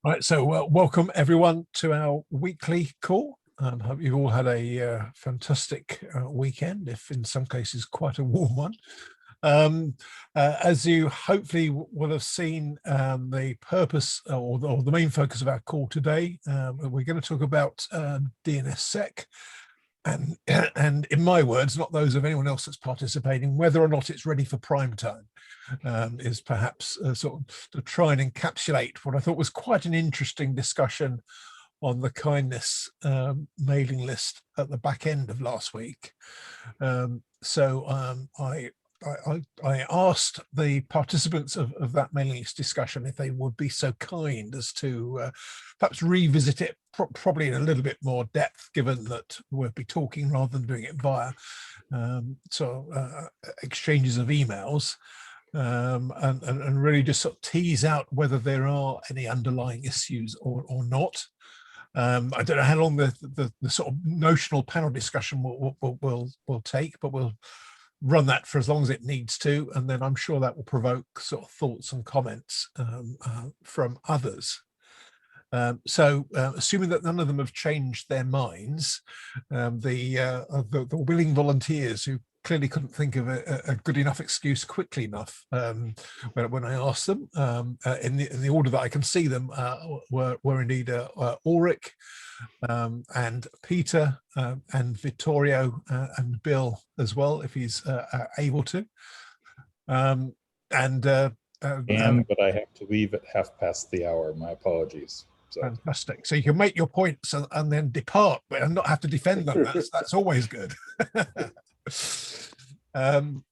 Right, so welcome everyone to our weekly call. Hope you've all had a fantastic weekend, if in some cases quite a warm one. As you hopefully will have seen, the purpose or the main focus of our call today, we're going to talk about DNSSEC. And in my words, not those of anyone else that's participating, whether or not it's ready for prime time, is perhaps sort of to try and encapsulate what I thought was quite an interesting discussion on the kindness mailing list at the back end of last week. I asked the participants of that mailing list discussion if they would be so kind as to perhaps revisit it, probably in a little bit more depth, given that we'll be talking rather than doing it via exchanges of emails, and really just sort of tease out whether there are any underlying issues or not. I don't know how long the sort of notional panel discussion will take, but we'll run that for as long as it needs to, and then I'm sure that will provoke sort of thoughts and comments from others. Assuming that none of them have changed their minds, the willing volunteers who clearly couldn't think of a good enough excuse quickly enough when I asked them, in the order that I can see them, were indeed Ulrich and Peter and Vittorio and Bill as well, if he's able to. But I have to leave at 1/2 my apologies. So. Fantastic. So you can make your points and then depart, but and not have to defend them. That's always good. And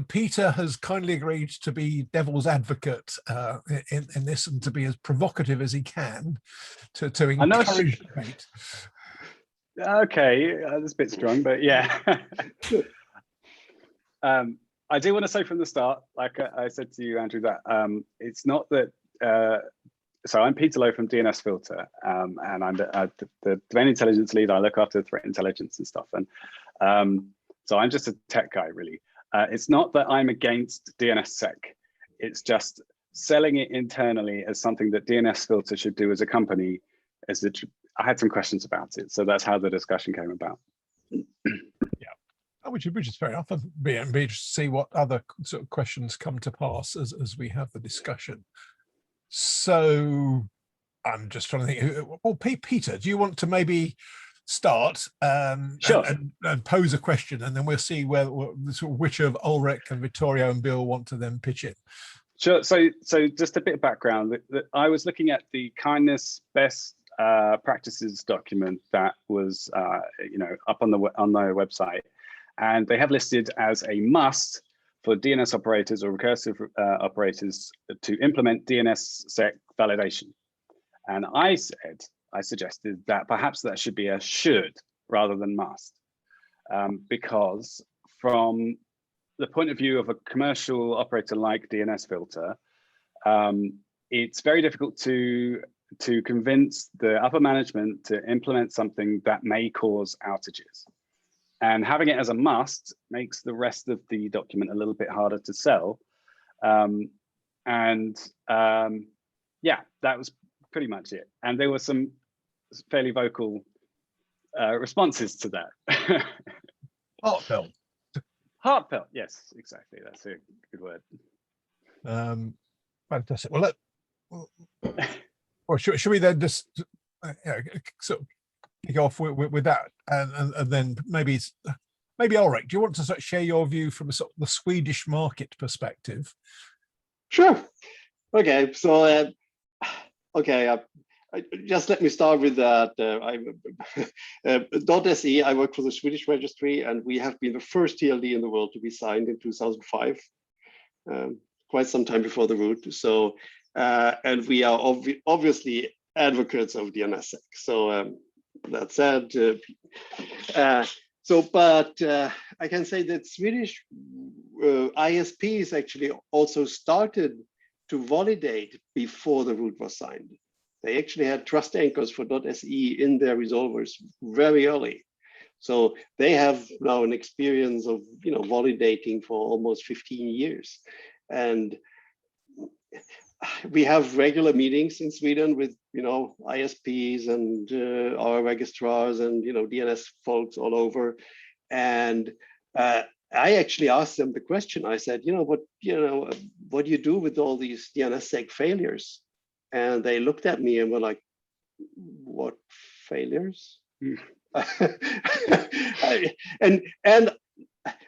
Peter has kindly agreed to be devil's advocate in this, and to be as provocative as he can to encourage debate. Okay, that's a bit strong, but yeah. I do want to say from the start, like I said to you, Andrew, that it's not that. So I'm Peter Lowe from DNSFilter, and I'm the domain intelligence lead. I look after threat intelligence and stuff, and so I'm just a tech guy, really. It's not that I'm against DNSSEC. It's just selling it internally as something that DNSFilter should do as a company. I had some questions about it, so that's how the discussion came about. Yeah, which is fair enough. And be interested to see what other sort of questions come to pass as we have the discussion. So I'm just trying to think. Well, Peter, do you want to maybe start sure. and pose a question, and then we'll see which of Ulrich and Vittorio and Bill want to then pitch in? Sure. So just a bit of background. I was looking at the kindness best practices document that was up on their website, and they have listed as a must for DNS operators or recursive operators to implement DNSSEC validation. And I suggested that perhaps that should be a should rather than must, because from the point of view of a commercial operator like DNSFilter, it's very difficult to convince the upper management to implement something that may cause outages. And having it as a must makes the rest of the document a little bit harder to sell. Yeah, that was pretty much it. And there were some fairly vocal responses to that. Heartfelt. Heartfelt, yes, exactly. That's a good word. Fantastic. Well, should we then just sort of kick off with that, and then maybe Ulrich, do you want to sort of share your view from a sort of the Swedish market perspective? Sure. Okay. So just let me start with that. .se, I work for the Swedish registry, and we have been the first TLD in the world to be signed in 2005, quite some time before the root. So, and we are obviously advocates of DNSSEC. So that said, I can say that Swedish ISPs actually also started to validate before the root was signed. They actually had trust anchors for .se in their resolvers very early. So they have now an experience of validating for almost 15 years. And we have regular meetings in Sweden with, ISPs and our registrars and, DNS folks all over. And I actually asked them the question. I said, what do you do with all these DNSSEC failures? And they looked at me and were like, what failures? and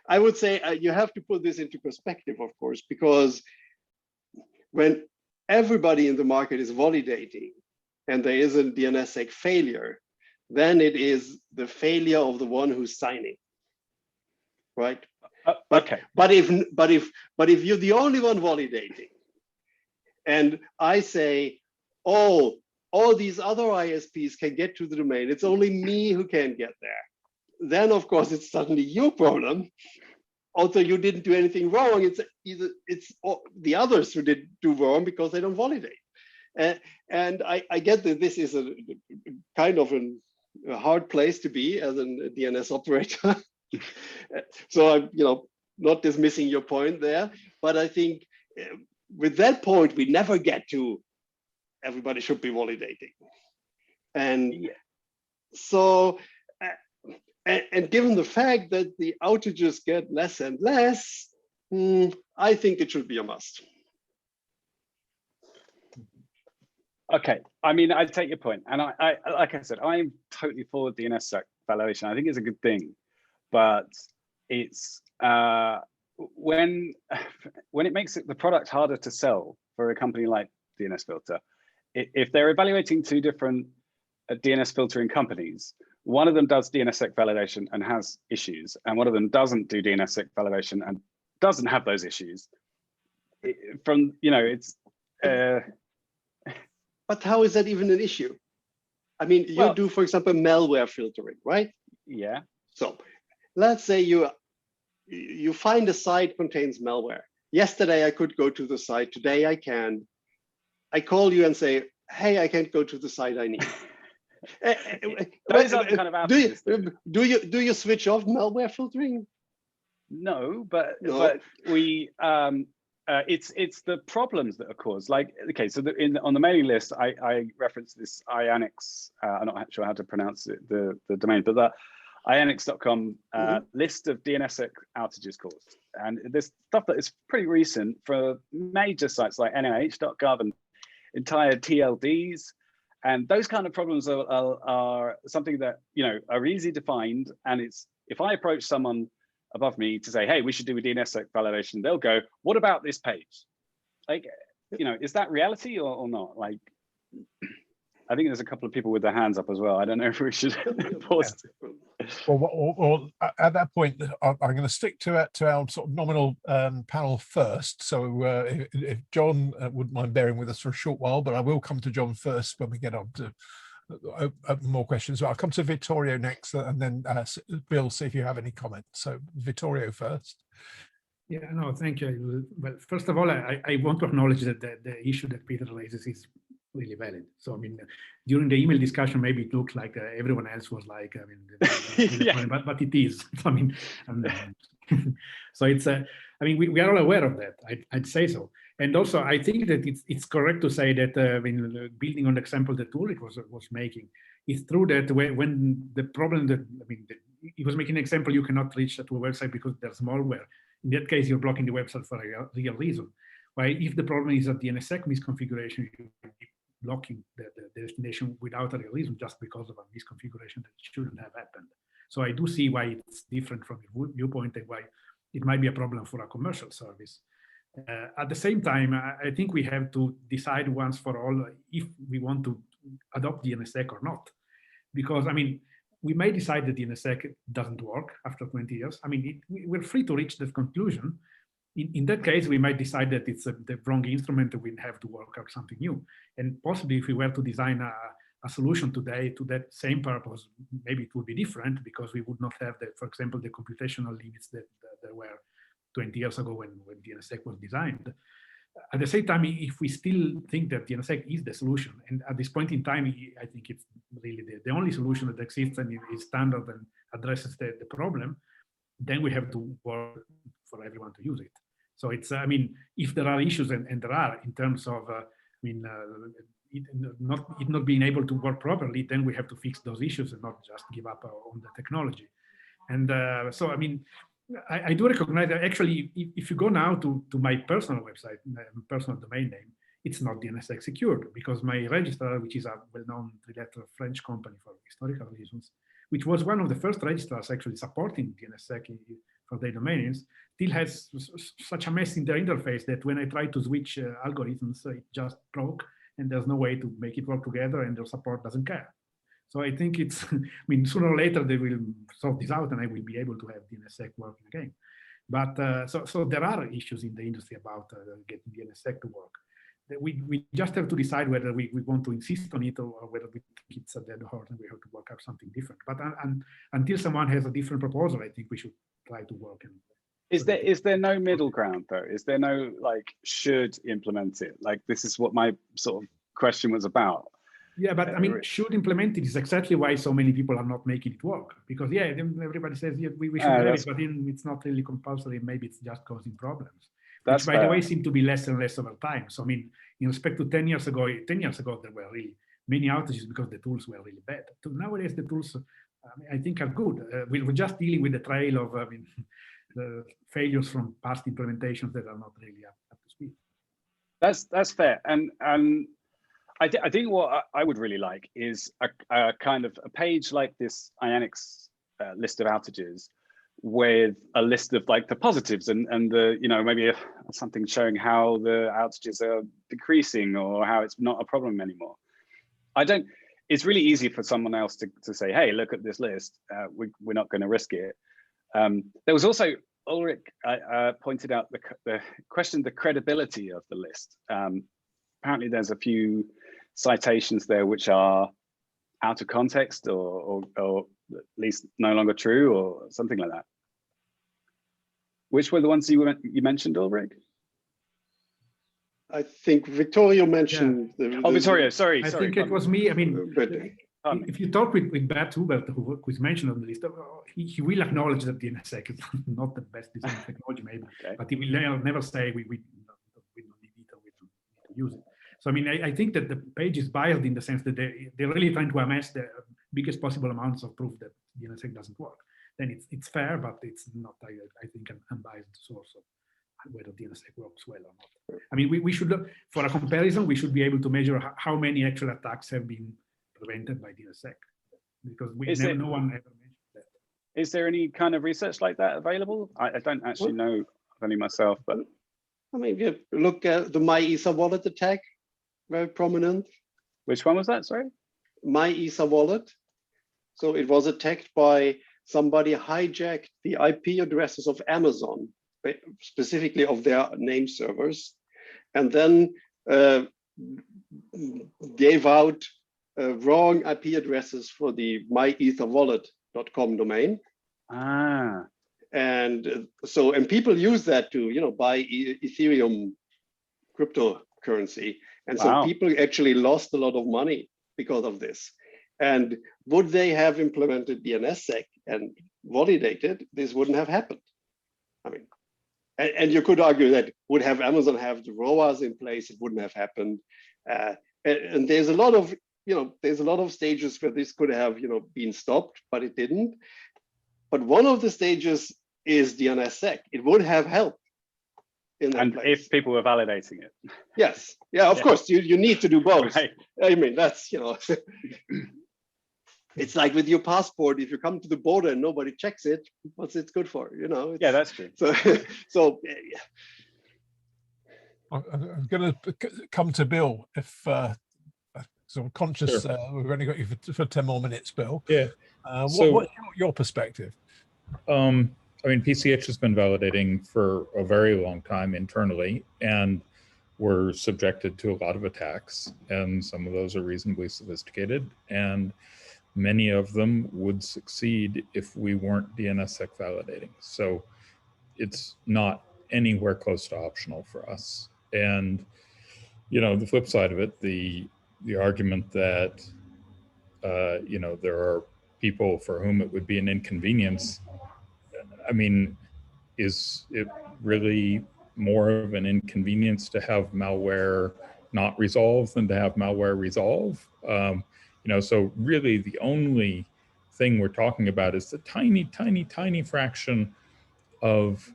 I would say you have to put this into perspective, of course, because when everybody in the market is validating and there is a DNSSEC failure, then it is the failure of the one who's signing, right? Okay. But if you're the only one validating, and I say, oh, all these other ISPs can get to the domain, it's only me who can get there, then of course it's suddenly your problem. Also, you didn't do anything wrong. It's the others who did do wrong because they don't validate. And I get that this is a kind of a hard place to be as a DNS operator. So I'm not dismissing your point there, but I think with that point we never get to everybody should be validating. And so. And given the fact that the outages get less and less, I think it should be a must. Okay, I mean, I take your point, and I like I said, I'm totally for DNSSEC validation. I think it's a good thing, but it's when it makes the product harder to sell for a company like DNSFilter, if they're evaluating two different DNS filtering companies. One of them does DNSSEC validation and has issues, and one of them doesn't do DNSSEC validation and doesn't have those issues. It's. But how is that even an issue? I mean, you do, for example, malware filtering, right? Yeah. So let's say you find a site contains malware. Yesterday I could go to the site. Today I can. I call you and say, hey, I can't go to the site I need. Those are kind of outages. Do you switch off malware filtering? No, but we it's the problems that are caused. Like, okay, so on the mailing list, I referenced this IANX. I'm not sure how to pronounce it, the domain, but the IANX.com list of DNSSEC outages caused, and there's stuff that is pretty recent for major sites like NIH.gov and entire TLDs. And those kind of problems are something that are easy to find. And it's if I approach someone above me to say, hey, we should do a DNSSEC validation, they'll go, what about this page? Like, is that reality or not? Like, I think there's a couple of people with their hands up as well. I don't know if we should pause. Well, at that point, I'm going to stick to our sort of nominal panel first. So if John wouldn't mind bearing with us for a short while, but I will come to John first when we get on to more questions. I'll come to Vittorio next, and then Bill, see if you have any comments. So Vittorio first. Yeah, no, thank you. Well, first of all, I want to acknowledge that the issue that Peter raises is really valid. So, I mean, during the email discussion, maybe it looked like everyone else was like, yeah. but it is. I mean, so it's, I mean, we are all aware of that. I'd say so. And also, I think that it's correct to say that when building on the example that Ulrich was making, it's true that when the problem that, I mean, he was making an example, you cannot reach to a website because there's malware. In that case, you're blocking the website for a real reason. Right? If the problem is a DNSSEC misconfiguration, you will be blocking the destination without a real reason just because of a misconfiguration that shouldn't have happened. So I do see why it's different from your viewpoint and why it might be a problem for a commercial service. At the same time, I think we have to decide once for all if we want to adopt DNSSEC or not. Because, I mean, we may decide that DNSSEC doesn't work after 20 years. I mean, we're free to reach that conclusion. In that case, we might decide that it's the wrong instrument and we have to work out something new. And possibly if we were to design a solution today to that same purpose, maybe it would be different because we would not have, for example, the computational limits that there were 20 years ago when DNSSEC was designed. At the same time, if we still think that DNSSEC is the solution, and at this point in time, I think it's really the only solution that exists and is standard and addresses the problem, then we have to work for everyone to use it. So it's, I mean, if there are issues, and there are in terms of mean, it not being able to work properly, then we have to fix those issues and not just give up on the technology. And so, I mean, I do recognize that actually, if you go now to my personal website, personal domain name, it's not DNSSEC secured, because my registrar, which is a well-known three-letter French company for historical reasons, which was one of the first registrars actually supporting DNSSEC for their domains, still has such a mess in their interface that when I try to switch algorithms, it just broke, and there's no way to make it work together, and their support doesn't care. So I think it's, I mean, sooner or later they will sort this out and I will be able to have DNSSEC working again. But so there are issues in the industry about getting DNSSEC to work. We just have to decide whether we want to insist on it or whether we think it's a dead horse and we have to work out something different. But until someone has a different proposal, I think we should try to work. And is there no middle ground though? Is there no like should implement it? Like this is what my sort of question was about. Yeah, but I mean, should implement it is exactly why so many people are not making it work. Because yeah, everybody says yeah, we should have it, but then it's not really compulsory. Maybe it's just causing problems. Which, by the way, seem to be less and less over time. So I mean, in respect to 10 years ago, there were really many outages because the tools were really bad. So nowadays, the tools, I think, are good. We're just dealing with the trail of the failures from past implementations that are not really up to speed. That's fair. And I think what I would really like is a kind of a page like this IANX list of outages with a list of like the positives and the, you know, maybe something showing how the outages are decreasing or how it's not a problem anymore. It's really easy for someone else to say, hey, look at this list. We're not going to risk it. There was also, Ulrich pointed out the question, the credibility of the list. Apparently there's a few citations there which are out of context or at least no longer true or something like that. Which were the ones you mentioned, Ulrich? I think Vittorio mentioned. Yeah. Vittorio, sorry. I think it was me. I mean, if you talk with Bert Hubert, who was mentioned on the list, he will acknowledge that DNSSEC is not the best design technology, maybe, okay. But he will never say we don't need it or we don't need to use it. So I mean, I think that the page is biased in the sense that they're really trying to amass the biggest possible amounts of proof that DNSSEC doesn't work. Then it's fair, but it's not, I think, an unbiased source of whether DNSSEC works well or not. I mean, we should, for a comparison, we should be able to measure how many actual attacks have been prevented by DNSSEC, because no one ever mentioned that. Is there any kind of research like that available? I don't actually know of any myself, but I mean, you look at the MyEther wallet attack, very prominent. Which one was that? Sorry, MyEther wallet. So it was attacked by somebody hijacked the IP addresses of Amazon, specifically of their name servers, and then gave out wrong IP addresses for the myetherwallet.com domain. And so, and people use that to, you know, buy Ethereum cryptocurrency. And so people actually lost a lot of money because of this. And would they have implemented DNSSEC and validated, this wouldn't have happened. I mean, and you could argue that would have Amazon have the ROAS in place, it wouldn't have happened. And there's a lot of, you know, there's a lot of stages where this could have, you know, been stopped, but it didn't. But one of the stages is DNSSEC. It would have helped in that place. If people were validating it. Yes. Yeah, of course, you need to do both. Right. I mean, that's, you know, it's like with your passport, if you come to the border and nobody checks it, what's it good for? You know? Yeah, that's true. So I'm going to come to Bill if so I'm conscious we've only got you for 10 more minutes, Bill. Yeah. What's your perspective? I mean, PCH has been validating for a very long time internally, and we're subjected to a lot of attacks, and some of those are reasonably sophisticated, and many of them would succeed if we weren't DNSSEC validating. So it's not anywhere close to optional for us. And, you know, the flip side of it, the argument that, you know, there are people for whom it would be an inconvenience, I mean, is it really more of an inconvenience to have malware not resolve than to have malware resolve. So really the only thing we're talking about is the tiny fraction of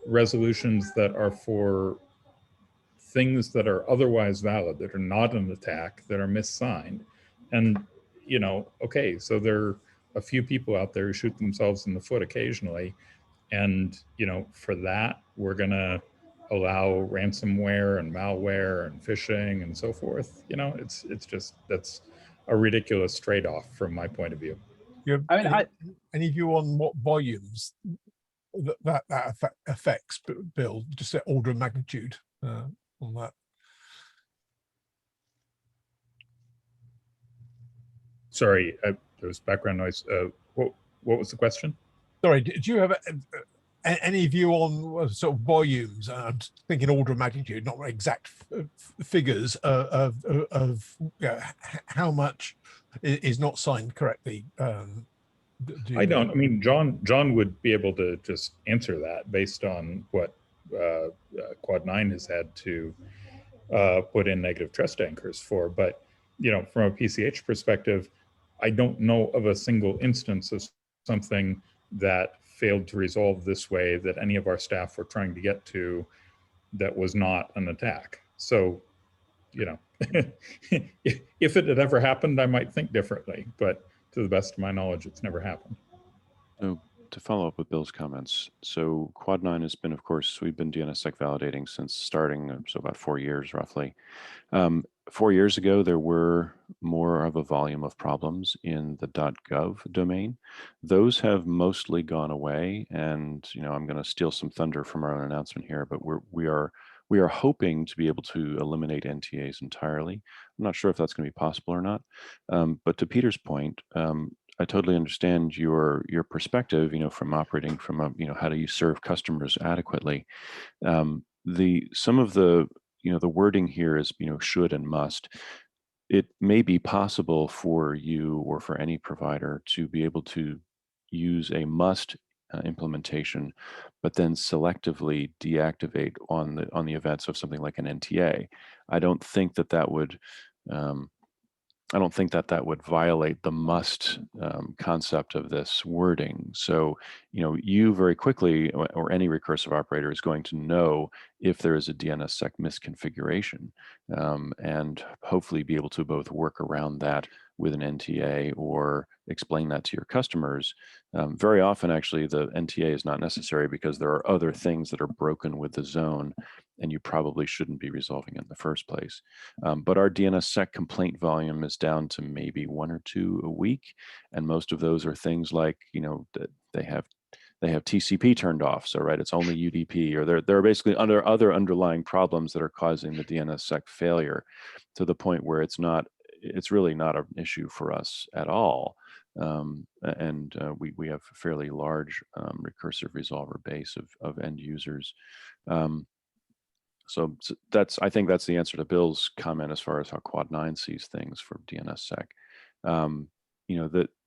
resolutions that are for things that are otherwise valid, that are not an attack, that are missigned. And, okay, so there are a few people out there who shoot themselves in the foot occasionally. And, for that, we're going to allow ransomware and malware and phishing and so forth. It's just, that's a ridiculous trade-off from my point of view. You have any view on what volumes that affects, Bill? Just the order of magnitude on that. Sorry, there was background noise. What was the question? Sorry, do you have any view on sort of volumes? I'm thinking order of magnitude, not exact figures of how much is not signed correctly. I don't. I mean, John would be able to just answer that based on what Quad 9 has had to put in negative trust anchors for. But from a PCH perspective, I don't know of a single instance of something that failed to resolve this way that any of our staff were trying to get to that was not an attack. So, if it had ever happened, I might think differently, but to the best of my knowledge, it's never happened. So to follow up with Bill's comments, so Quad 9 has been, of course, we've been DNSSEC validating since starting, so about 4 years roughly. 4 years ago, there were more of a volume of problems in the .gov domain. Those have mostly gone away, and I'm going to steal some thunder from our own announcement here, but we are hoping to be able to eliminate NTAs entirely. I'm not sure if that's going to be possible or not, but to Peter's point, I totally understand your perspective, from operating from a, how do you serve customers adequately. Some of the the wording here is, should and must. It may be possible for you or for any provider to be able to use a must implementation, but then selectively deactivate on the events of something like an NTA. I don't think that would violate the must concept of this wording. So, you very quickly, or any recursive operator, is going to know if there is a DNSSEC misconfiguration, and hopefully be able to both work around that with an NTA or explain that to your customers. Very often, actually, the NTA is not necessary because there are other things that are broken with the zone, and you probably shouldn't be resolving it in the first place. But our DNSSEC complaint volume is down to maybe 1 or 2 a week, and most of those are things like, they have TCP turned off, so right, it's only UDP, or there are basically other underlying problems that are causing the DNSSEC failure, to the point where it's really not an issue for us at all. We have a fairly large recursive resolver base of end users. So I think that's the answer to Bill's comment as far as how Quad 9 sees things for DNSSEC.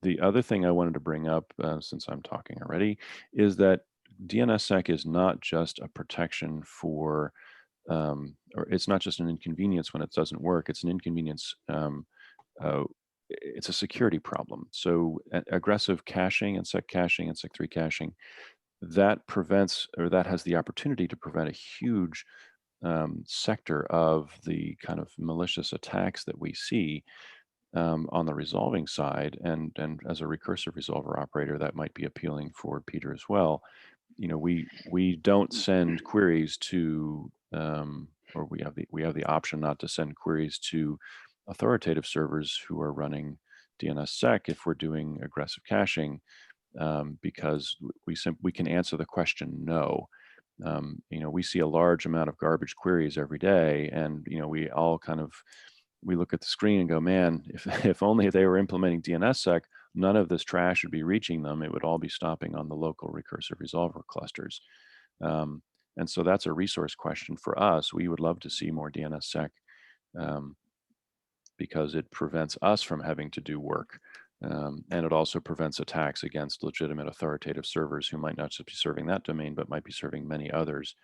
The other thing I wanted to bring up, since I'm talking already, is that DNSSEC is not just a protection for, or it's not just an inconvenience when it doesn't work. It's an inconvenience. It's a security problem. So aggressive caching and SEC caching and SEC3 caching, that prevents, or that has the opportunity to prevent a huge sector of the kind of malicious attacks that we see on the resolving side. And as a recursive resolver operator, that might be appealing for Peter as well. We don't send queries to, or we have the option not to send queries to authoritative servers who are running DNSSEC if we're doing aggressive caching, because we can answer the question no. We see a large amount of garbage queries every day, and we all we look at the screen and go, man, if only they were implementing DNSSEC, none of this trash would be reaching them. It would all be stopping on the local recursive resolver clusters. And so that's a resource question for us. We would love to see more DNSSEC, because it prevents us from having to do work. And it also prevents attacks against legitimate authoritative servers who might not just be serving that domain, but might be serving many others.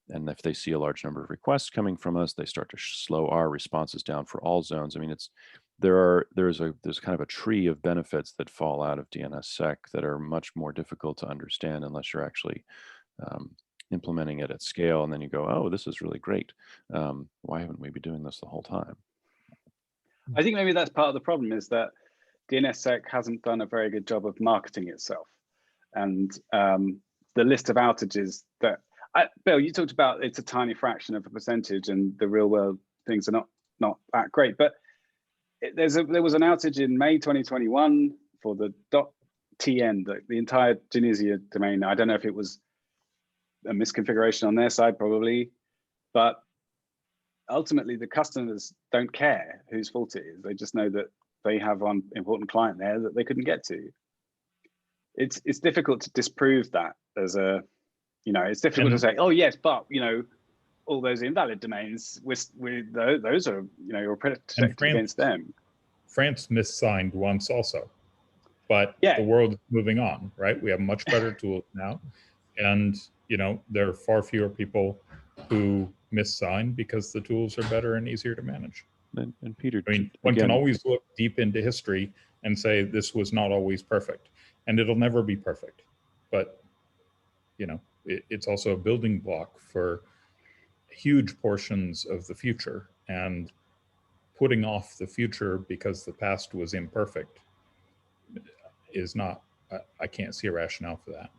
And if they see a large number of requests coming from us, they start to slow our responses down for all zones. I mean, there's kind of a tree of benefits that fall out of DNSSEC that are much more difficult to understand unless you're actually implementing it at scale. And then you go, oh, this is really great. Why haven't we been doing this the whole time? I think maybe that's part of the problem, is that DNSSEC hasn't done a very good job of marketing itself. And the list of outages that, Bill, you talked about, it's a tiny fraction of a percentage and the real world things are not that great, but there was an outage in May 2021 for the .tn, the entire Tunisia domain. I don't know if it was a misconfiguration on their side, probably, but ultimately the customers don't care whose fault it is. They just know that they have one important client there that they couldn't get to. It's difficult to disprove that as a, it's difficult to say, oh yes, but all those invalid domains, those are, you're protected against them. France missigned once also, but the world is moving on, right? We have much better tools now, and there are far fewer people who missign because the tools are better and easier to manage. And Peter, I mean, one can always look deep into history and say this was not always perfect, and it'll never be perfect, but it's also a building block for huge portions of the future, and putting off the future because the past was imperfect is not, I can't see a rationale for that.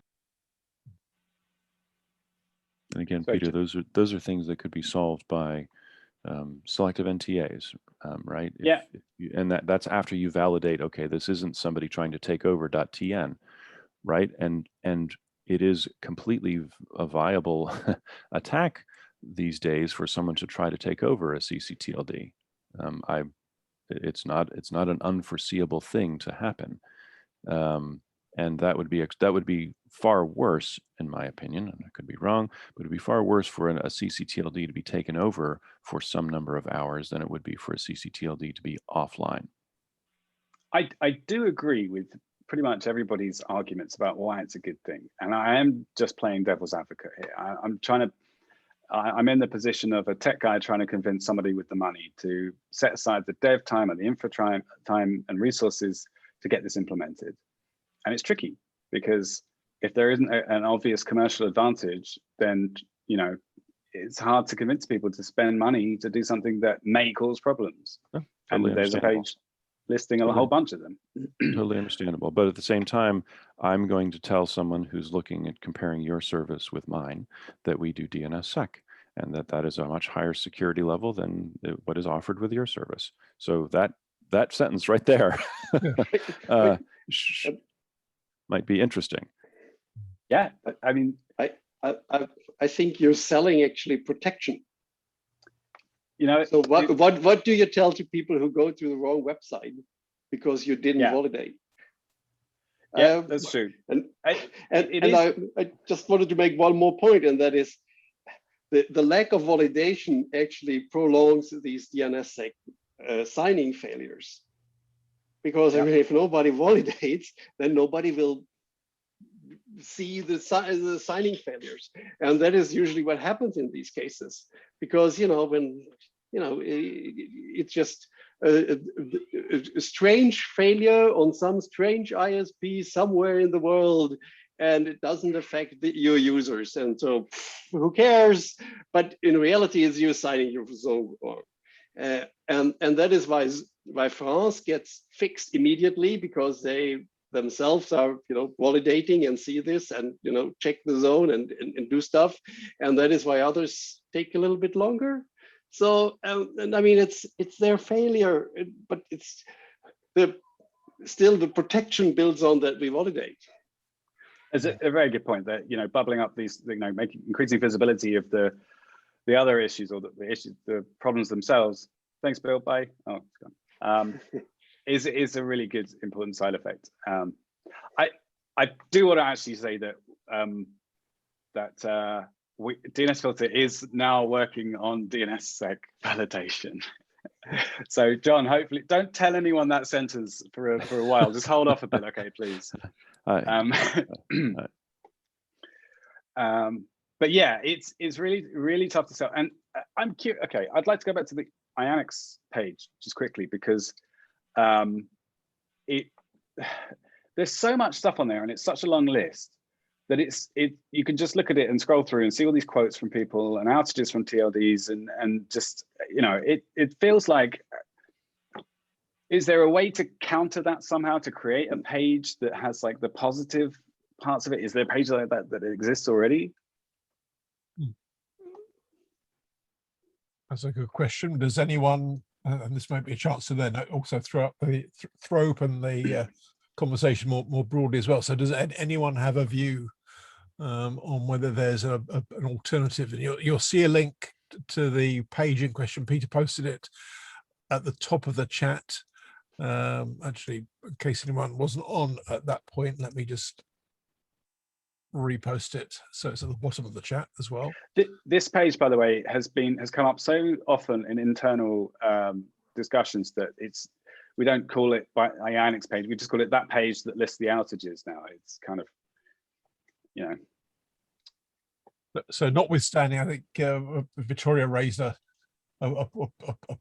And again, Peter, those are things that could be solved by selective NTAs, right? And that's after you validate, okay, this isn't somebody trying to take over .tn, right? And it is completely a viable attack these days for someone to try to take over a CCTLD. It's not an unforeseeable thing to happen, and that would be far worse, in my opinion. And I could be wrong, but it'd be far worse for a CCTLD to be taken over for some number of hours than it would be for a CCTLD to be offline. I do agree with pretty much everybody's arguments about why it's a good thing, and I am just playing devil's advocate here. I'm in the position of a tech guy trying to convince somebody with the money to set aside the dev time and the infra time and resources to get this implemented. And it's tricky because if there isn't an obvious commercial advantage, then it's hard to convince people to spend money to do something that may cause problems. And there's a page listing a whole bunch of them. Totally understandable. But at the same time, I'm going to tell someone who's looking at comparing your service with mine that we do DNSSEC, and that is a much higher security level than what is offered with your service. So that sentence right there might be interesting. Yeah, I mean, I think you're selling actually protection. So what do you tell to people who go to the wrong website because you didn't validate? Yeah, that's true. And I just wanted to make one more point, and that is the lack of validation actually prolongs these DNSSEC signing failures. Because I mean, if nobody validates, then nobody will see the signing failures, and that is usually what happens in these cases. Because when it's just a strange failure on some strange ISP somewhere in the world, and it doesn't affect your users, and so who cares? But in reality, it's you signing your zone wrong, and that is why France gets fixed immediately, because they themselves are validating and see this and check the zone and do stuff, and that is why others take a little bit longer. So and I mean it's their failure, but it's still the protection builds on that we validate. It's a very good point that bubbling up these making increasing visibility of the other issues or the problems themselves. Thanks, Bill. Bye. Oh, it's gone. Is a really good important side effect. I do want to actually say that DNSFilter is now working on DNSSEC validation. So John, hopefully don't tell anyone that sentence for a while. Just hold off a bit, okay, please. But but yeah, it's really tough to sell. And I'm curious. Okay, I'd like to go back to the Ionix page just quickly, because there's so much stuff on there, and it's such a long list that you can just look at it and scroll through and see all these quotes from people and outages from TLDs, and just, you know, it feels like, is there a way to counter that somehow, to create a page that has like the positive parts of it? Is there a page like that exists already? That's a good question. Does anyone, and this might be a chance to then also throw open the conversation more broadly as well. So does anyone have a view on whether there's an alternative? And you'll see a link to the page in question. Peter posted it at the top of the chat. Actually, in case anyone wasn't on at that point, let me just repost it, so it's at the bottom of the chat as well. This page, by the way, has come up so often in internal discussions that we don't call it by Ionix page, we just call it that page that lists the outages now. It's kind of, you know. So notwithstanding, I think Vittorio raised a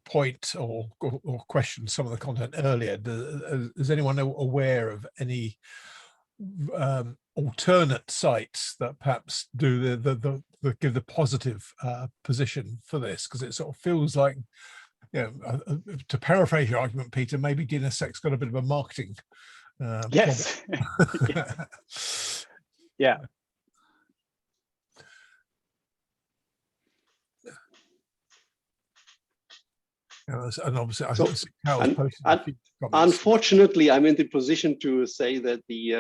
point or questioned some of the content earlier. Is anyone aware of any alternate sites that perhaps do the give the positive position for this? Because it sort of feels like, you know, to paraphrase your argument, Peter, maybe DNSSEC's got a bit of a marketing yes. Yeah. And obviously, I think Carol's posted a few comments. Unfortunately, I'm in the position to say that the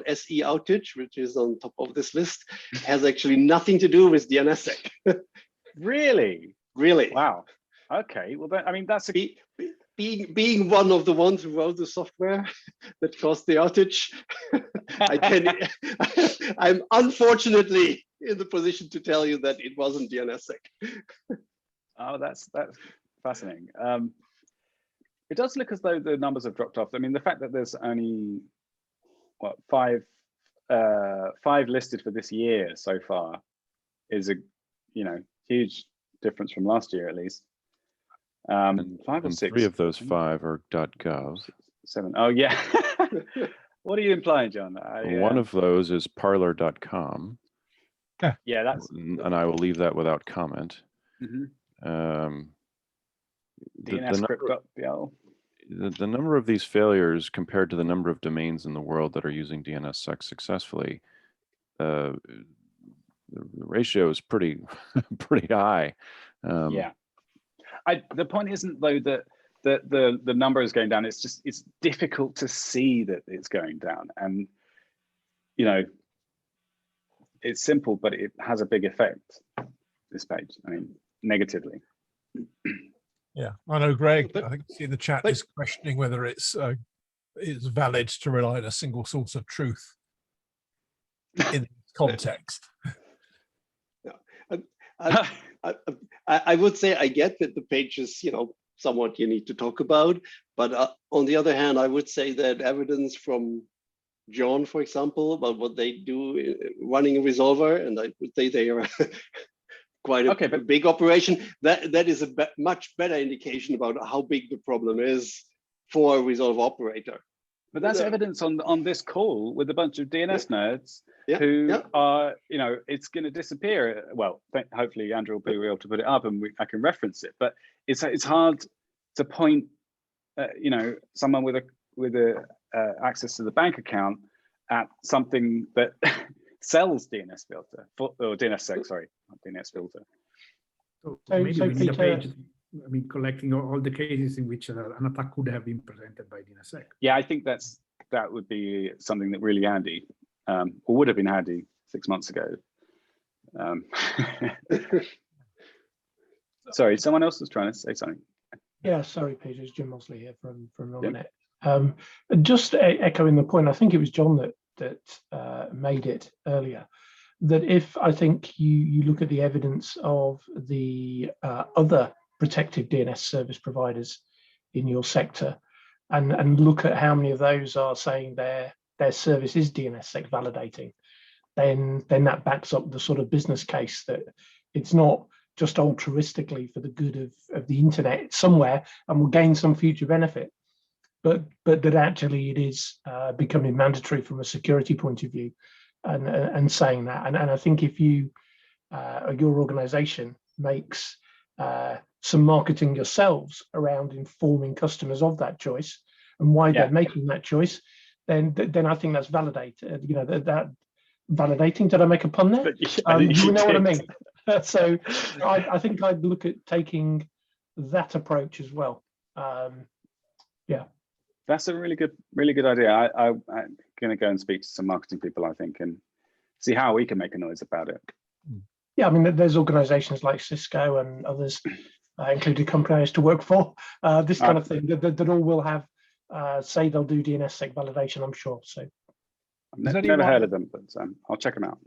.se outage, which is on top of this list, has actually nothing to do with DNSSEC. Really? Really? Wow. Okay. Well, I mean, that's being one of the ones who wrote the software that caused the outage. I'm unfortunately in the position to tell you that it wasn't DNSSEC. Oh, that's fascinating. It does look as though the numbers have dropped off. I mean, the fact that there's only what five listed for this year so far is a, you know, huge difference from last year at least. 5 or 6. 3 of those 5 are .gov. 7. Oh yeah. What are you implying, John? One of those is parlor.com. Yeah, that's. And I will leave that without comment. Mm-hmm. DNSCrypt.bl. The number of these failures compared to the number of domains in the world that are using DNSSEC successfully, the ratio is pretty high. Yeah. The point isn't though that the number is going down. It's just, it's difficult to see that it's going down, and you know, it's simple, but it has a big effect. This page, I mean, negatively. Yeah, I know Greg, I think in the chat is questioning whether it's valid to rely on a single source of truth in context. I would say I get that the page is, you know, somewhat unique to talk about, but on the other hand, I would say that evidence from John, for example, about what they do running a resolver, and I would say they are quite a big operation, that is a much better indication about how big the problem is for a resolver operator. But that's evidence on this call with a bunch of DNS nerds who are, you know, it's going to disappear. Well, hopefully Andrew will be able to put it up and I can reference it. But it's hard to point, you know, someone with a access to the bank account at something that sells DNSFilter or DNSSEC, sorry, not DNSFilter. So maybe we need a page, I mean, collecting all the cases in which an attack could have been presented by DNSSEC. Yeah, I think that would be something that really handy, or would have been handy 6 months ago. Sorry, someone else was trying to say something. Yeah, sorry, Peter, it's Jim Mosley here from Romanet. Just echoing the point, I think it was John that made it earlier, that if I think you look at the evidence of the other protective DNS service providers in your sector and look at how many of those are saying their service is DNSSEC validating, then that backs up the sort of business case that it's not just altruistically for the good of the internet somewhere and will gain some future benefit, but that actually it is becoming mandatory from a security point of view, and saying that. And I think if you your organization makes some marketing yourselves around informing customers of that choice and why they're making that choice, then I think that's validated. You know, that validating. Did I make a pun there? You know what I mean. So I think I'd look at taking that approach as well. Yeah, that's a really good idea. I'm going to go and speak to some marketing people, I think, and see how we can make a noise about it. Yeah, I mean, there's organisations like Cisco and others, including companies I used to work for, this kind of thing that all will have say they'll do DNSSEC validation, I'm sure. So I've never heard of them, but I'll check them out.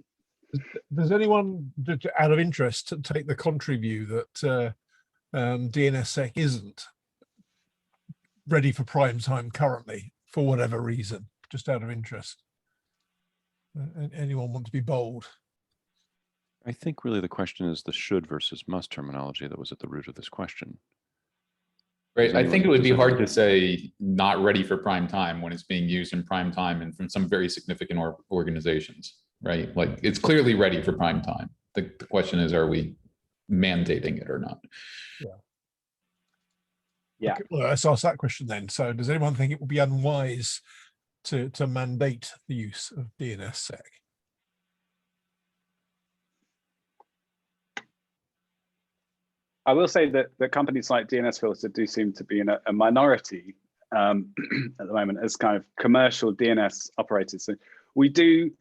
Does anyone, out of interest, take the contrary view that DNSSEC isn't ready for prime time currently for whatever reason? Just out of interest. Anyone want to be bold? I think really the question is the should versus must terminology that was at the root of this question. Right. I think it would be hard to say not ready for prime time when it's being used in prime time and from some very significant organizations, right? Like it's clearly ready for prime time. The question is, are we mandating it or not? Yeah. Okay, well, let's ask that question then. So does anyone think it would be unwise to mandate the use of DNSSEC? I will say that companies like DNSFilter do seem to be in a minority at the moment as kind of commercial DNS operators. So we do,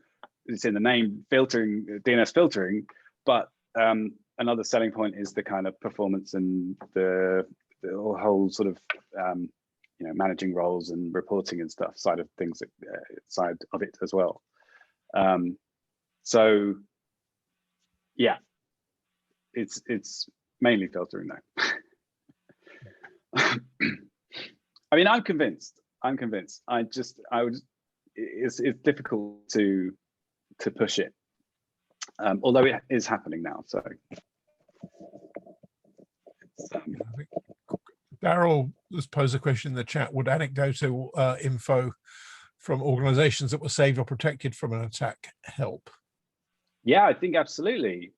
it's in the name, DNS filtering, but another selling point is the kind of performance and the whole sort of managing roles and reporting and stuff side of things, side of it as well. So yeah, it's mainly filtering though. I mean, I'm convinced. It's difficult to push it, although it is happening now. So Daryl has posed a question in the chat: would anecdotal info from organizations that were saved or protected from an attack help? Yeah, I think absolutely.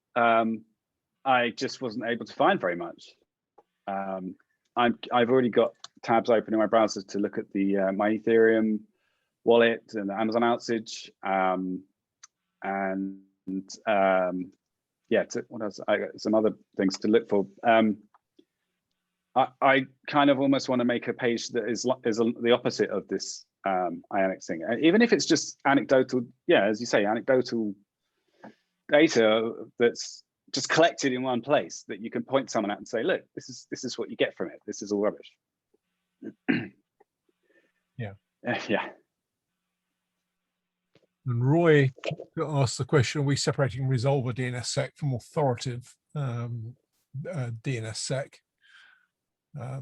I just wasn't able to find very much. I've already got tabs open in my browser to look at the my Ethereum wallet and the Amazon outage, what else? I got some other things to look for. I kind of almost want to make a page that is the opposite of this Ionix thing, even if it's just anecdotal. Yeah, as you say, anecdotal data that's just collected in one place that you can point someone at and say, look, this is what you get from it. This is all rubbish. Yeah. Yeah. And Roy asked the question: are we separating resolver DNSSEC from authoritative DNSSEC? I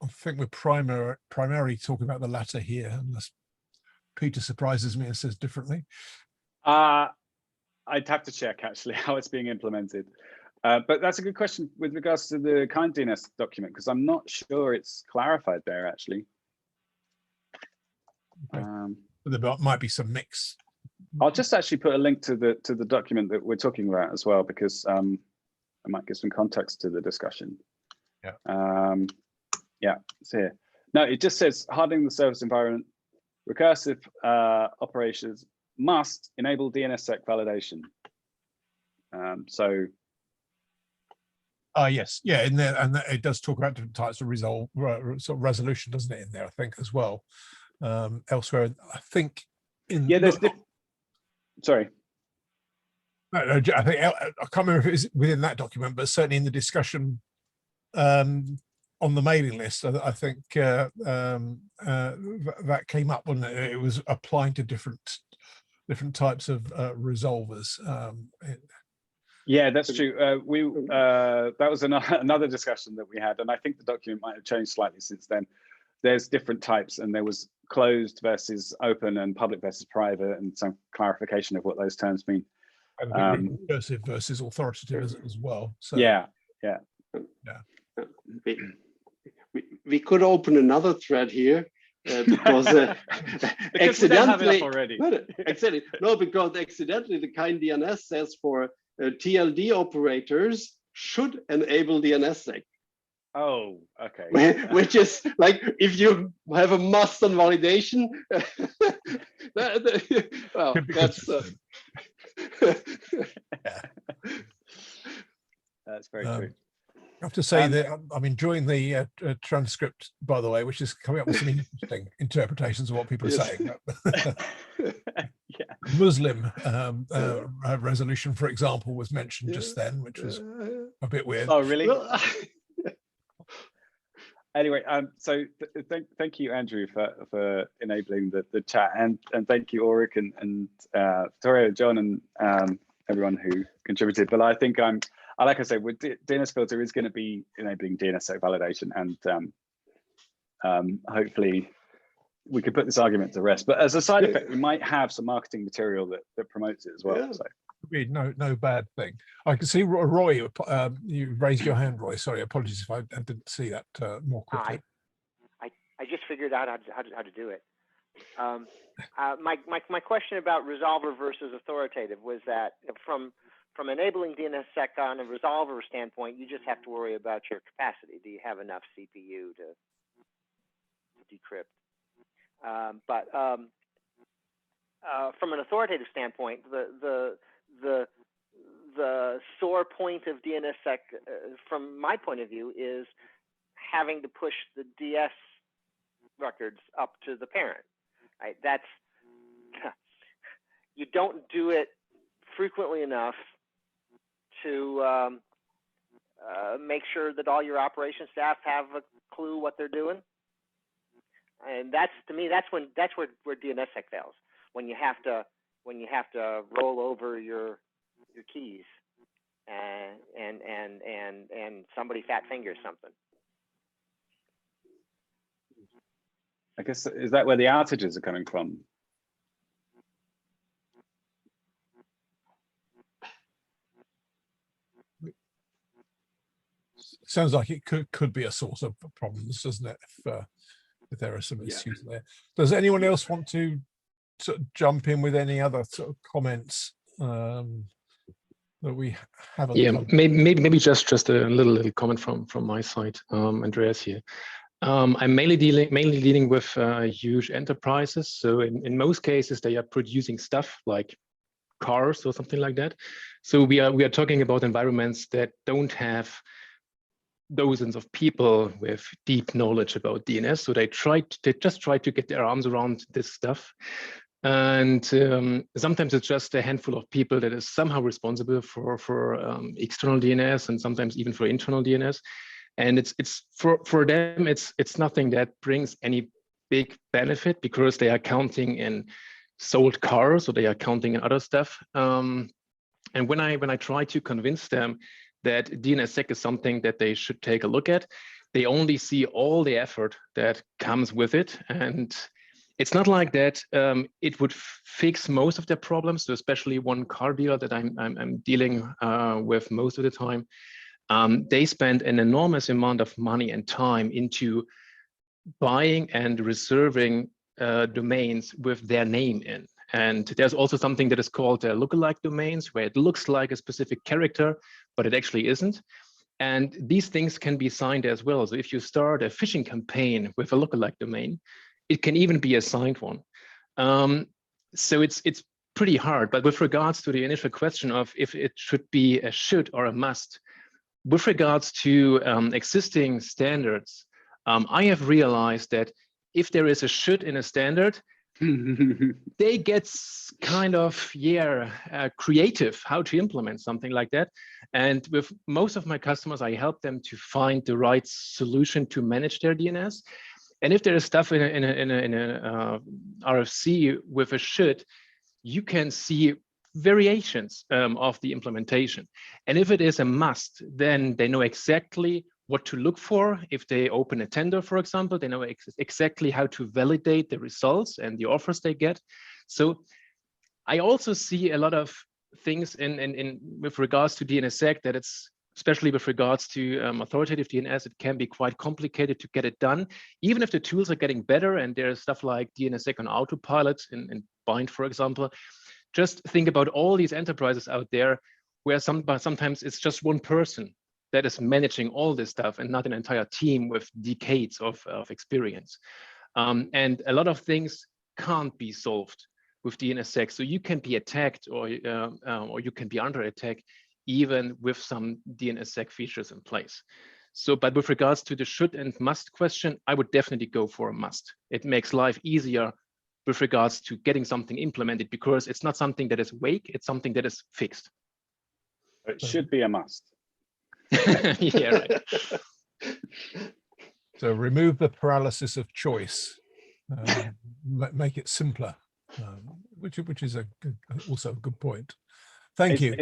think we're primarily talking about the latter here, unless Peter surprises me and says differently. I'd have to check actually how it's being implemented, but that's a good question with regards to the kind DNS document, because I'm not sure it's clarified there actually. Okay. But there might be some mix. I'll just actually put a link to the document that we're talking about as well, because I might give some context to the discussion. Yeah. Yeah, it's here. No, it just says hardening the service environment, recursive operations must enable DNSSEC validation. Yes, yeah, in there, and it does talk about different types of sort of resolution, doesn't it? In there, I think as well. Elsewhere, I think in there's sorry. No, I think I can't remember if it was within that document, but certainly in the discussion on the mailing list, I think that came up, wasn't it? It was applying to different types of resolvers. Yeah, that's true. That was another discussion that we had, and I think the document might have changed slightly since then. There's different types, and there was closed versus open and public versus private, and some clarification of what those terms mean. And recursive versus authoritative as well. So yeah. We could open another thread here because accidentally already. Because accidentally the kind DNS says for TLD operators should enable DNSSEC. Oh, okay. Which is like if you have a must on validation. Well, that's that's very true. I have to say that I'm enjoying the transcript, by the way, which is coming up with some interesting interpretations of what people are saying. Muslim resolution, for example, was mentioned just then, which was a bit weird. Oh, really? Anyway, so thank you, Andrew, for enabling the chat, and thank you, Ulrich and Vittorio, John, and everyone who contributed. But I think like I said, with DNSFilter is going to be enabling DNSSEC validation, and hopefully we could put this argument to rest. But as a side effect, we might have some marketing material that promotes it as well. So. No bad thing. I can see Roy, you raised your hand, Roy. Sorry, apologies if I didn't see that more quickly. I just figured out how to do it. My question about resolver versus authoritative was that from enabling DNSSEC on a resolver standpoint, you just have to worry about your capacity. Do you have enough CPU to decrypt? But from an authoritative standpoint, the sore point of DNSSEC, from my point of view, is having to push the DS records up to the parent. Right? That's you don't do it frequently enough to make sure that all your operations staff have a clue what they're doing. And that's, to me, that's where DNSSEC fails, when you have to roll over your keys and somebody fat fingers something. I guess, is that where the outages are coming from? Sounds like it could be a source of problems, doesn't it? If there are some issues there. Does anyone else want to sort of jump in with any other sort of comments that we haven't? Yeah, maybe just a little comment from my side, Andreas here. I'm mainly dealing with huge enterprises. So in most cases, they are producing stuff like cars or something like that. So we are talking about environments that don't have dozens of people with deep knowledge about DNS. So they just try to get their arms around this stuff. And sometimes it's just a handful of people that is somehow responsible for external DNS, and sometimes even for internal DNS. And it's for them, it's nothing that brings any big benefit, because they are counting in sold cars, or they are counting in other stuff. And when I try to convince them that DNSSEC is something that they should take a look at, they only see all the effort that comes with it. And it's not like that it would fix most of their problems. So especially one car dealer that I'm dealing with most of the time, they spend an enormous amount of money and time into buying and reserving domains with their name in. And there's also something that is called lookalike domains, where it looks like a specific character, but it actually isn't. And these things can be signed as well. So if you start a phishing campaign with a lookalike domain, it can even be a signed one. So it's pretty hard. But with regards to the initial question of if it should be a should or a must, with regards to existing standards, I have realized that if there is a should in a standard, they get kind of creative how to implement something like that. And with most of my customers, I help them to find the right solution to manage their DNS. And if there is stuff in a RFC with a should, you can see variations of the implementation. And if it is a must, then they know exactly what to look for. If they open a tender, for example, they know exactly how to validate the results and the offers they get. So I also see a lot of things in with regards to DNSSEC that it's, especially with regards to authoritative DNS, it can be quite complicated to get it done. Even if the tools are getting better and there's stuff like DNSSEC on autopilot in Bind, for example, just think about all these enterprises out there where sometimes it's just one person that is managing all this stuff and not an entire team with decades of experience. And a lot of things can't be solved with DNSSEC. So you can be attacked or you can be under attack even with some DNSSEC features in place. So, but with regards to the should and must question, I would definitely go for a must. It makes life easier with regards to getting something implemented because it's not something that is vague, it's something that is fixed. It should be a must. Yeah, right. So remove the paralysis of choice, make it simpler, which is also a good point. Thank you.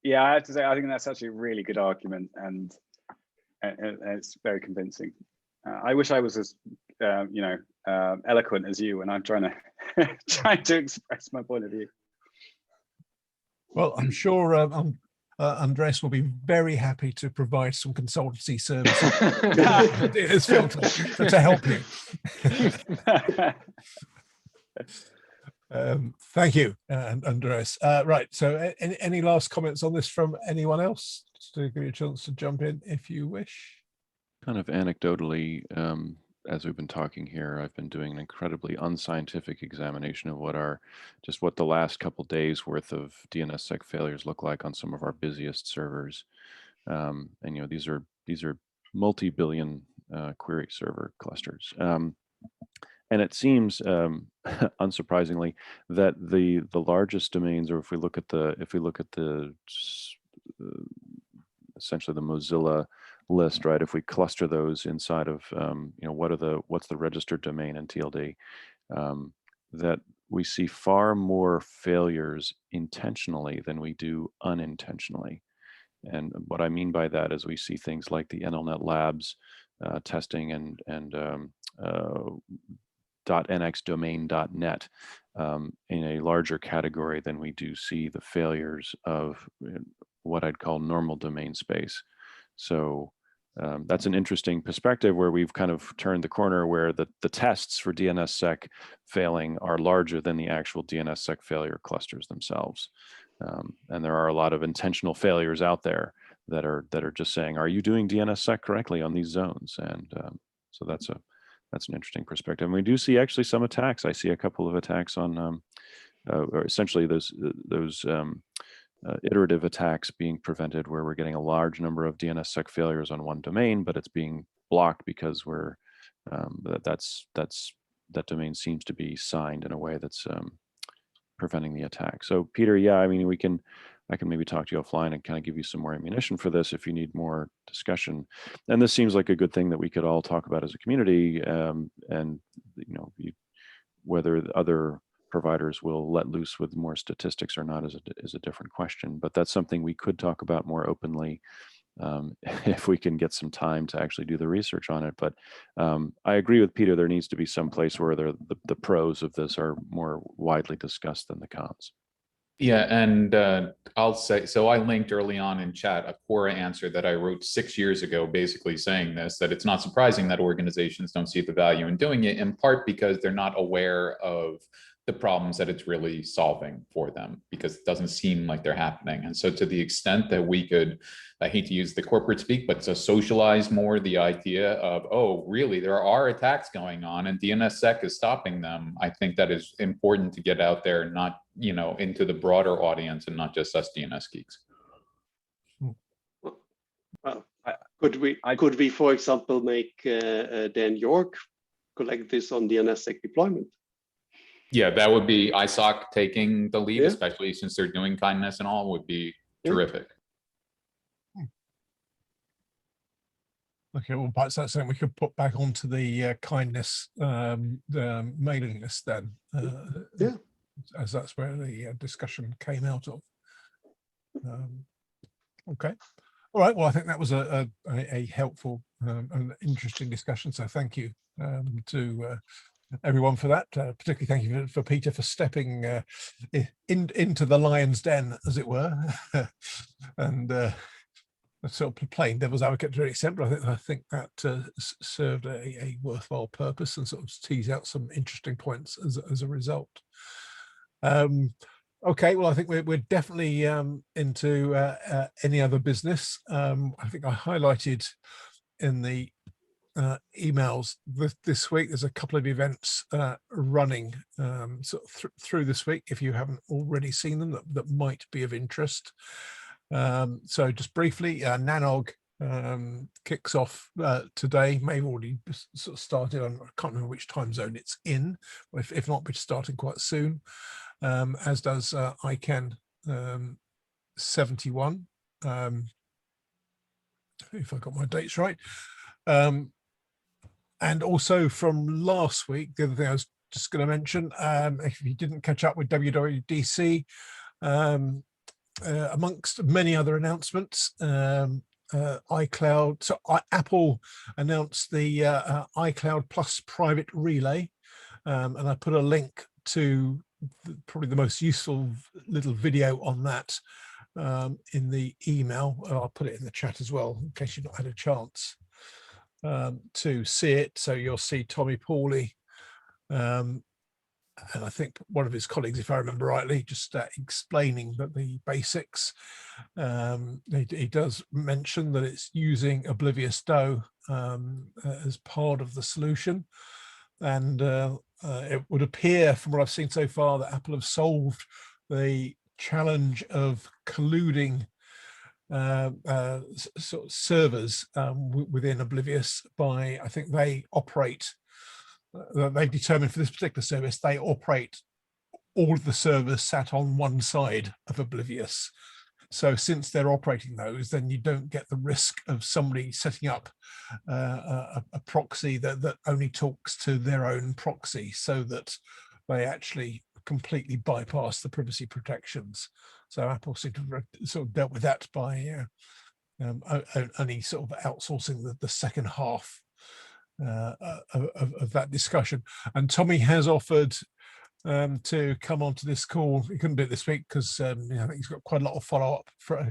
Yeah, I have to say, I think that's actually a really good argument, and it's very convincing. I wish I was as eloquent as you when I'm trying to express my point of view. Well, I'm sure Andres will be very happy to provide some consultancy services DNSFilter to help you. Thank you, Andres. Right, so any last comments on this from anyone else? Just to give you a chance to jump in if you wish. Kind of anecdotally, as we've been talking here, I've been doing an incredibly unscientific examination of what the last couple days worth of DNSSEC failures look like on some of our busiest servers. And these are multi-billion query server clusters. And it seems, unsurprisingly, that the largest domains, or if we look at the essentially the Mozilla list, right? If we cluster those inside of what's the registered domain in TLD, that we see far more failures intentionally than we do unintentionally. And what I mean by that is we see things like the NLNet Labs testing and .nxdomain.net in a larger category than we do see the failures of what I'd call normal domain space. So that's an interesting perspective where we've kind of turned the corner, where the tests for DNSSEC failing are larger than the actual DNSSEC failure clusters themselves. And there are a lot of intentional failures out there that are just saying, are you doing DNSSEC correctly on these zones? And so that's an interesting perspective. And we do see actually some attacks. I see a couple of attacks on, or essentially those iterative attacks being prevented, where we're getting a large number of DNSSEC failures on one domain, but it's being blocked because that domain seems to be signed in a way that's preventing the attack. So Peter, yeah, I mean, I can maybe talk to you offline and kind of give you some more ammunition for this if you need more discussion. And this seems like a good thing that we could all talk about as a community, and whether other providers will let loose with more statistics or not is a different question. But that's something we could talk about more openly if we can get some time to actually do the research on it. But I agree with Peter, there needs to be some place where the pros of this are more widely discussed than the cons. Yeah, and I'll say, so I linked early on in chat a Quora answer that I wrote 6 years ago, basically saying this, that it's not surprising that organizations don't see the value in doing it, in part because they're not aware of the problems that it's really solving for them, because it doesn't seem like they're happening. And so to the extent that we could, I hate to use the corporate speak, but to socialize more the idea of, oh, really, there are attacks going on and DNSSEC is stopping them, I think that is important to get out there, not, into the broader audience and not just us DNS geeks. Well, could we, for example, make Dan York collect this on DNSSEC deployment? Yeah, that would be ISOC taking the lead, Yeah. especially since they're doing kindness and all, would be terrific. Okay, well, perhaps that's something we could put back onto the kindness the mailing list then. Yeah. As that's where the discussion came out of. Okay. All right. Well, I think that was a helpful and interesting discussion. So thank you to everyone for that. Particularly thank you for Peter for stepping into the lion's den, as it were, and sort of playing devil's advocate to an extent. But I think that served a worthwhile purpose and sort of teased out some interesting points as a result. Okay, well, I think we're definitely into any other business. I think I highlighted in the emails this week, there's a couple of events running sort of through this week, if you haven't already seen them, that might be of interest. So just briefly, Nanog kicks off today, may have already sort of started. I can't remember which time zone it's in, if not, we're starting quite soon, as does ICANN 71, if I got my dates right. And also from last week, the other thing I was just going to mention, if you didn't catch up with WWDC, amongst many other announcements, iCloud, so Apple announced the iCloud Plus private relay, and I put a link to probably the most useful little video on that in the email. I'll put it in the chat as well in case you've not had a chance to see it. So you'll see Tommy Pauly, and I think one of his colleagues, if I remember rightly, just explaining that the basics. He does mention that it's using Oblivious DO as part of the solution, and it would appear from what I've seen so far that Apple have solved the challenge of colluding sort of servers within Oblivious by, I think they operate, they've determined for this particular service, they operate all of the servers sat on one side of Oblivious. So since they're operating those, then you don't get the risk of somebody setting up a proxy that only talks to their own proxy, so that they actually completely bypass the privacy protections. So Apple seemed to have sort of dealt with that by only sort of outsourcing the second half of that discussion. And Tommy has offered to come onto this call. He couldn't do it this week because I think he's got quite a lot of follow-up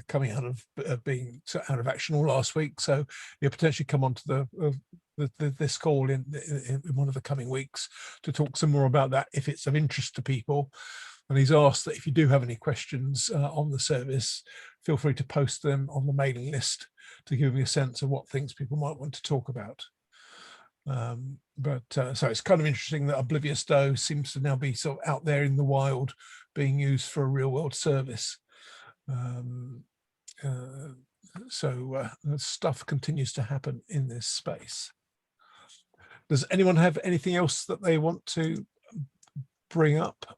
coming out of being out of action all last week. So he'll potentially come onto this call in one of the coming weeks to talk some more about that if it's of interest to people. And he's asked that if you do have any questions on the service, feel free to post them on the mailing list to give me a sense of what things people might want to talk about. So it's kind of interesting that Oblivious DO seems to now be sort of out there in the wild being used for a real world service. So stuff continues to happen in this space. Does anyone have anything else that they want to bring up?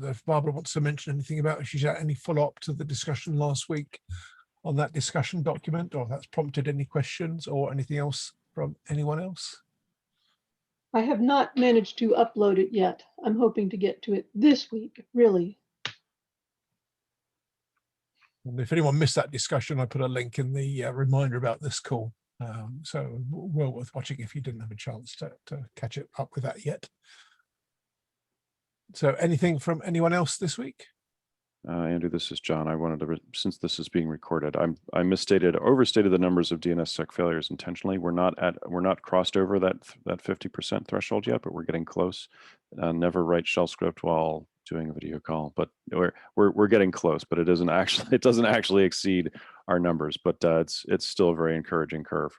If Barbara wants to mention anything about, if she's had any follow-up to the discussion last week on that discussion document, or if that's prompted any questions or anything else from anyone else? I have not managed to upload it yet. I'm hoping to get to it this week, really. And if anyone missed that discussion, I put a link in the reminder about this call. So well worth watching if you didn't have a chance to catch it up with that yet. So anything from anyone else this week? Andrew, this is John. I wanted to, since this is being recorded, I overstated the numbers of DNSSEC failures intentionally. We're not crossed over that 50% threshold yet, but we're getting close. Never write shell script while doing a video call, but we're getting close. But it doesn't actually exceed our numbers. But it's still a very encouraging curve.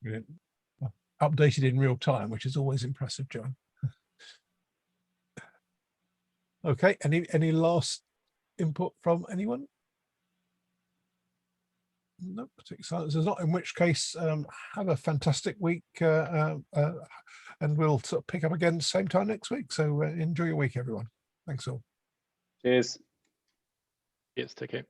Brilliant. Updated in real time, which is always impressive, John. Okay, any last input from anyone? No particular silence. There's not, in which case, have a fantastic week, and we'll sort of pick up again same time next week. So enjoy your week, everyone. Thanks all. Cheers. Yes, take care.